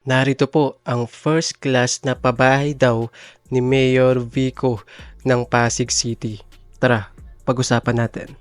Narito po ang first class na pabahay daw ni Mayor Vico ng Pasig City. Tara, pag-usapan natin.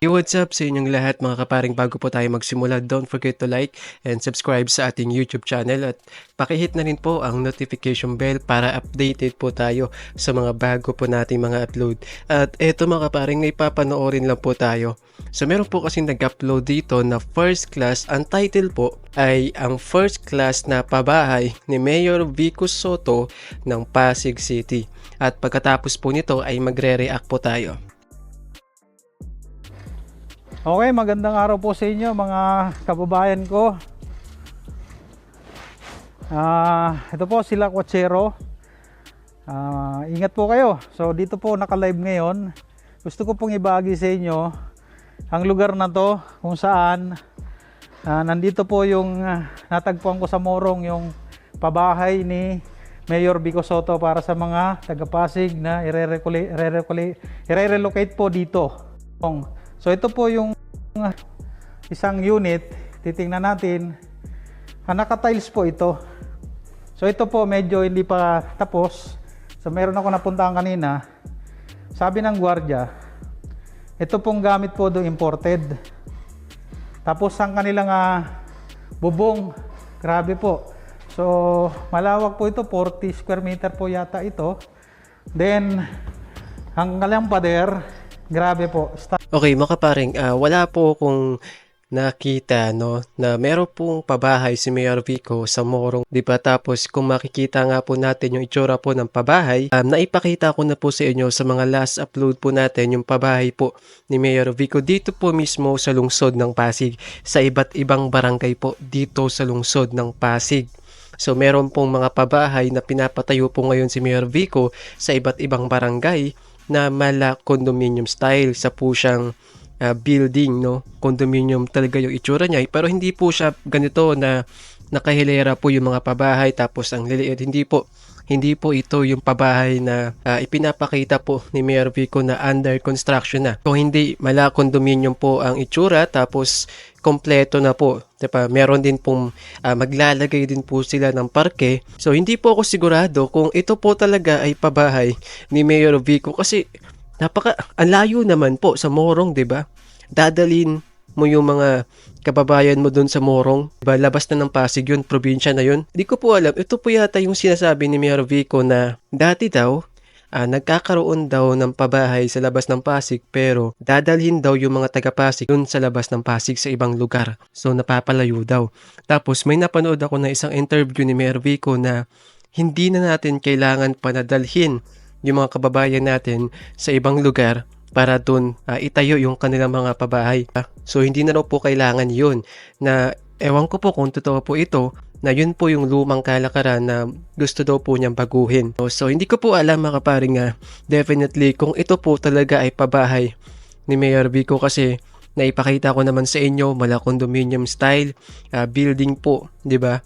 Hey, what's up sa inyong lahat mga kaparing? Bago po tayo magsimula, don't forget to like and subscribe sa ating YouTube channel at pakihit na rin po ang notification bell para updated po tayo sa mga bago po nating mga upload. At eto mga kaparing, may papanoorin lang po tayo. So meron po kasi nag-upload dito na first class, ang title po ay ang first class na pabahay ni Mayor Vico Soto ng Pasig City. At pagkatapos po nito ay magre-react po tayo. Okay, magandang araw po sa inyo mga kababayan ko. Ito po sila Quachero. Ingat po kayo. So dito po naka-live ngayon. Gusto ko pong ibahagi sa inyo ang lugar na to kung saan nandito po yung natagpuan ko sa Morong, yung pabahay ni Mayor Vico Soto para sa mga taga-Pasig na i-relocate po dito. So ito po yung isang unit, titingnan natin. Naka-tiles po ito. So ito po medyo hindi pa tapos. So meron ako napuntahan kanina. Sabi ng gwardiya, ito pong gamit po do imported. Tapos ang kanilang bubong, grabe po. So malawak po ito, 40 square meter po yata ito. Then ang kanilang pader, grabe po. Okay, mga kaparing, wala po akong nakita na meron pong pabahay si Mayor Vico sa Morong, di ba? Tapos kung makikita nga po natin yung itsura po ng pabahay, naipakita ko na po sa inyo sa mga last upload po natin yung pabahay po ni Mayor Vico dito po mismo sa lungsod ng Pasig, sa iba't ibang barangay po dito sa lungsod ng Pasig. So meron pong mga pabahay na pinapatayo po ngayon si Mayor Vico sa iba't ibang barangay na mala condominium style. Sa po siyang building, no? Condominium talaga yung itsura niya, pero hindi po siya ganito na nakahilera po yung mga pabahay tapos ang liliit. Hindi po ito yung pabahay na ipinapakita po ni Mayor Vico na under construction na. So hindi, mala condominium po ang itsura tapos kompleto na po. Diba? Meron din pong maglalagay din po sila ng parke. So hindi po ako sigurado kung ito po talaga ay pabahay ni Mayor Vico kasi ang layo naman po sa Morong, 'di ba? Dadalhin mo yung mga kababayan mo doon sa Morong, diba? Labas na ng Pasig yun, probinsya na yun. Di ko po alam, ito po yata yung sinasabi ni Mayor Vico na dati daw, nagkakaroon daw ng pabahay sa labas ng Pasig pero dadalhin daw yung mga taga-Pasig dun sa labas ng Pasig sa ibang lugar. So napapalayo daw. Tapos may napanood ako na isang interview ni Mayor Vico na hindi na natin kailangan panadalhin yung mga kababayan natin sa ibang lugar para doon itayo yung kanilang mga pabahay. So hindi na raw po kailangan yun, na ewan ko po kung totoo po ito, na yun po yung lumang kalakaran na gusto daw po niyang baguhin. So hindi ko po alam mga kaparing definitely kung ito po talaga ay pabahay ni Mayor Vico kasi naipakita ko naman sa inyo mala condominium style building po, di ba?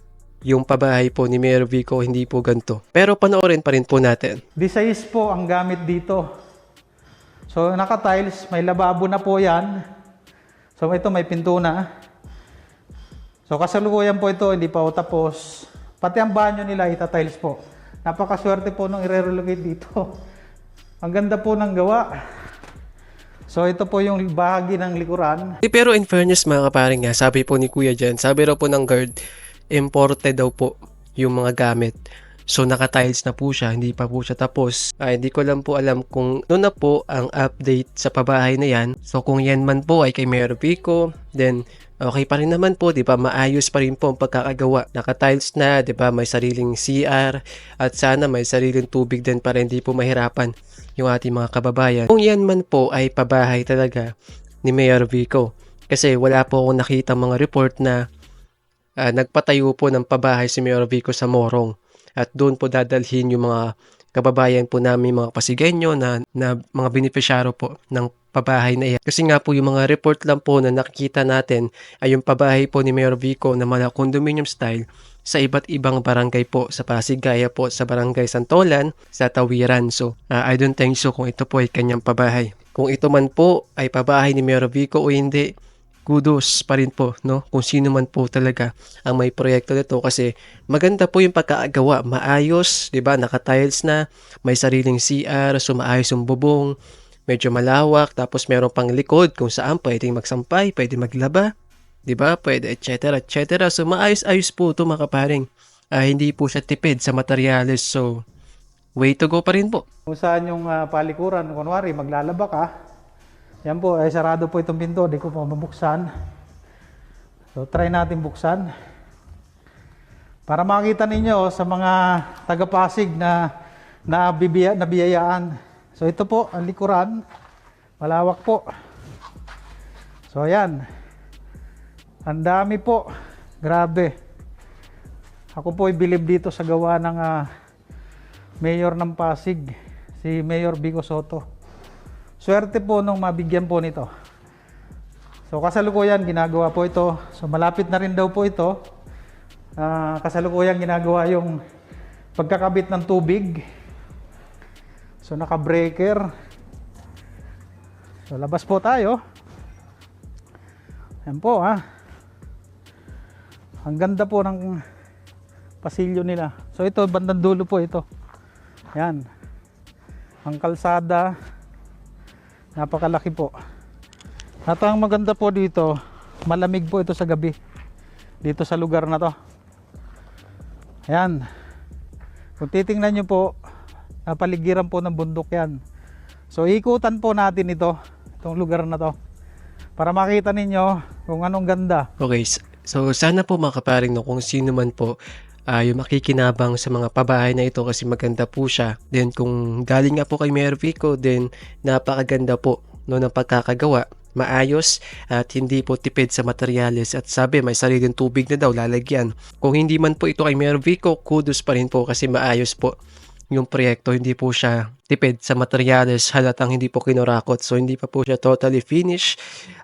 Yung pabahay po ni Mayor Vico hindi po ganito. Pero panoorin pa rin po natin. Visayas po ang gamit dito. So naka-tiles, may lababo na po yan. So ito may pinto na. So kasalukuyan po ito, hindi pa po tapos. Pati ang banyo nila ita-tiles po. Napakaswerte po nung i-relocate dito. Ang ganda po ng gawa. So ito po yung bahagi ng likuran. Pero in fairness mga kaparing sabi po ni Kuya dyan, sabi raw po ng guard, imported daw po yung mga gamit. So naka-tiles na po siya, hindi pa po siya tapos. Hindi ko lang po alam kung ano na po ang update sa pabahay na yan. So kung yan man po ay kay Mayor Vico, then okay pa rin naman po, 'di ba? Maayos pa rin po ang pagkakagawa. Naka-tiles na, 'di ba? May sariling CR at sana may sariling tubig din para hindi po mahirapan yung ating mga kababayan. Kung yan man po ay pabahay talaga ni Mayor Vico. Kasi wala po akong nakita mga report na nagpatayo po ng pabahay si Mayor Vico sa Morong. At doon po dadalhin yung mga kababayan po namin, mga Pasigenyo na mga benepisyaro po ng pabahay na iyan. Kasi nga po yung mga report lang po na nakikita natin ay yung pabahay po ni Mayor Vico na mga condominium style sa iba't ibang barangay po sa Pasig, gaya po sa Barangay Santolan, sa Tawiran. So, I don't think so kung ito po ay kanyang pabahay. Kung ito man po ay pabahay ni Mayor Vico o hindi, kudos pa rin po, no? Kung sino man po talaga ang may proyekto nito, kasi maganda po yung pagkakagawa, maayos, 'di ba? Naka-tiles na, may sariling CR, so maayos yung bubong, medyo malawak, tapos meron pang likod kung saan pwedeng magsampay, pwedeng maglaba, 'di ba? Pwede etc. etc. So maayos-ayos po 'to, mga kaparing. Hindi po siya tipid sa materyales, so way to go pa rin po. Kung saan yung palikuran, kunwari maglalaba ka, yan po, ay sarado po itong pinto, di ko po mabuksan. So try natin buksan. Para makita ninyo sa mga taga-Pasig na nabiyayaan. So ito po, ang likuran, malawak po. So ayan, ang dami po, grabe. Ako po ay bilib dito sa gawa ng Mayor ng Pasig, si Mayor Vico Soto. Swerte po nung mabigyan po nito. So kasalukuyan ginagawa po ito. So malapit na rin daw po ito. Kasalukuyan ginagawa yung pagkakabit ng tubig. So naka-breaker. So labas po tayo. Ayan po Ang ganda po ng pasilyo nila. So ito, bandang dulo po ito. Ayan. Ang kalsada, napakalaki po. At ang maganda po dito, malamig po ito sa gabi. Dito sa lugar na to. Ayan. Kung titingnan nyo po, napaligiran po ng bundok yan. So ikutan po natin itong lugar na to, para makita ninyo kung anong ganda. Okay, so sana po mga kaparing, no, kung sino man po yung makikinabang sa mga pabahay na ito, kasi maganda po siya. Then kung galing nga po kay Mayor Vico, then napakaganda po, no, ng pagkakagawa. Maayos at hindi po tipid sa materyales, at sabi may sariling tubig na daw lalagyan. Kung hindi man po ito kay Mayor Vico, kudos pa rin po, kasi maayos po yung proyekto. Hindi po siya tipid sa materyales, halatang hindi po kinurakot. So hindi pa po siya totally finished,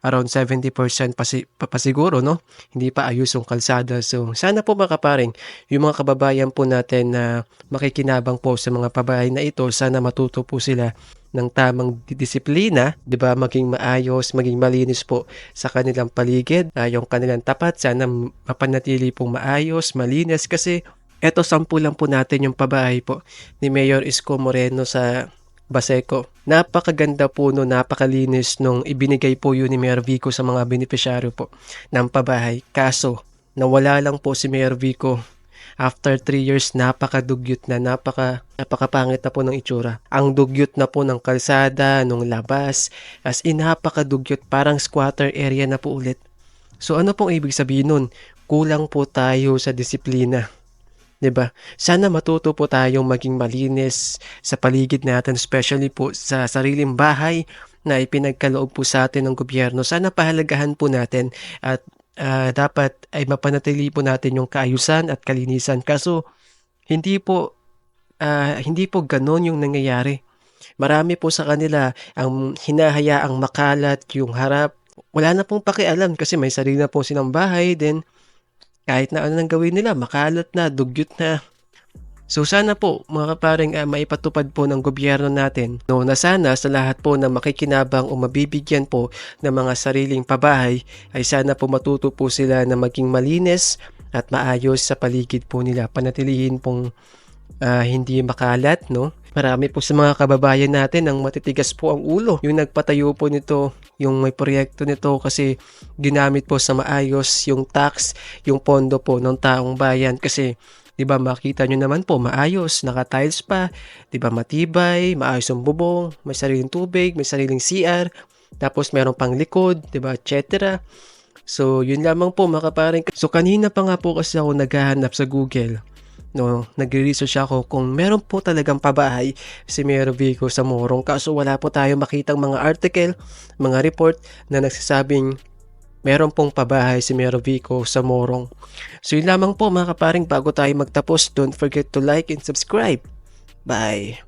around 70% pa siguro, no? Hindi pa ayos yung kalsada. So sana po mga kaparing, yung mga kababayan po natin na makikinabang po sa mga pabahay na ito, sana matuto po sila ng tamang disiplina, 'di ba? Maging maayos, maging malinis po sa kanilang paligid, yung kanilang tapat, sana mapanatili pong maayos, malinis, kasi eto, sample lang po natin yung pabahay po ni Mayor Isko Moreno sa Baseco. Napakaganda po, no, napakalinis nung ibinigay po yun ni Mayor Vico sa mga benepisyaryo po ng pabahay. Kaso, nawala lang po si Mayor Vico. After 3 years, napakadugyot na, napakapangit na po ng itsura. Ang dugyot na po ng kalsada, nung labas, as in napakadugyot, parang squatter area na po ulit. So ano pong ibig sabihin nun? Kulang po tayo sa disiplina. 'Di ba? Sana matuto po tayong maging malinis sa paligid natin, especially po sa sariling bahay na ipinagkaloob po sa atin ng gobyerno. Sana pahalagahan po natin, at dapat ay mapanatili po natin yung kaayusan at kalinisan. Kaso hindi po ganoon yung nangyayari. Marami po sa kanila ang hinahayaang makalat yung harap. Wala na pong pakialam, kasi may sarili na po silang bahay, then kahit na ano nang gawin nila, makalat na, dugyot na. So sana po mga kaparing, maipatupad po ng gobyerno natin, no, na sana sa lahat po na makikinabang o mabibigyan po ng mga sariling pabahay, ay sana po matuto po sila na maging malinis at maayos sa paligid po nila. Panatilihin pong hindi makalat, no? Marami po sa mga kababayan natin ang matitigas po ang ulo. Yung nagpatayo po nito, yung may proyekto nito, kasi ginamit po sa maayos yung tax, yung pondo po ng taong bayan. Kasi 'di ba, makita nyo naman po, maayos, naka-tiles pa, 'di ba, matibay, maayos yung bubong, may sariling tubig, may sariling CR, tapos meron pang likod, 'di ba, etc. So yun lamang po mga kaparing. So kanina pa nga po kasi ako naghahanap sa Google, no, nagre-research ako kung meron po talagang pabahay si Mayor Vico sa Morong. Kaso wala po tayo makitang mga article, mga report na nagsasabing meron pong pabahay si Mayor Vico sa Morong. So yun lamang po mga kaparing, bago tayo magtapos, don't forget to like and subscribe. Bye!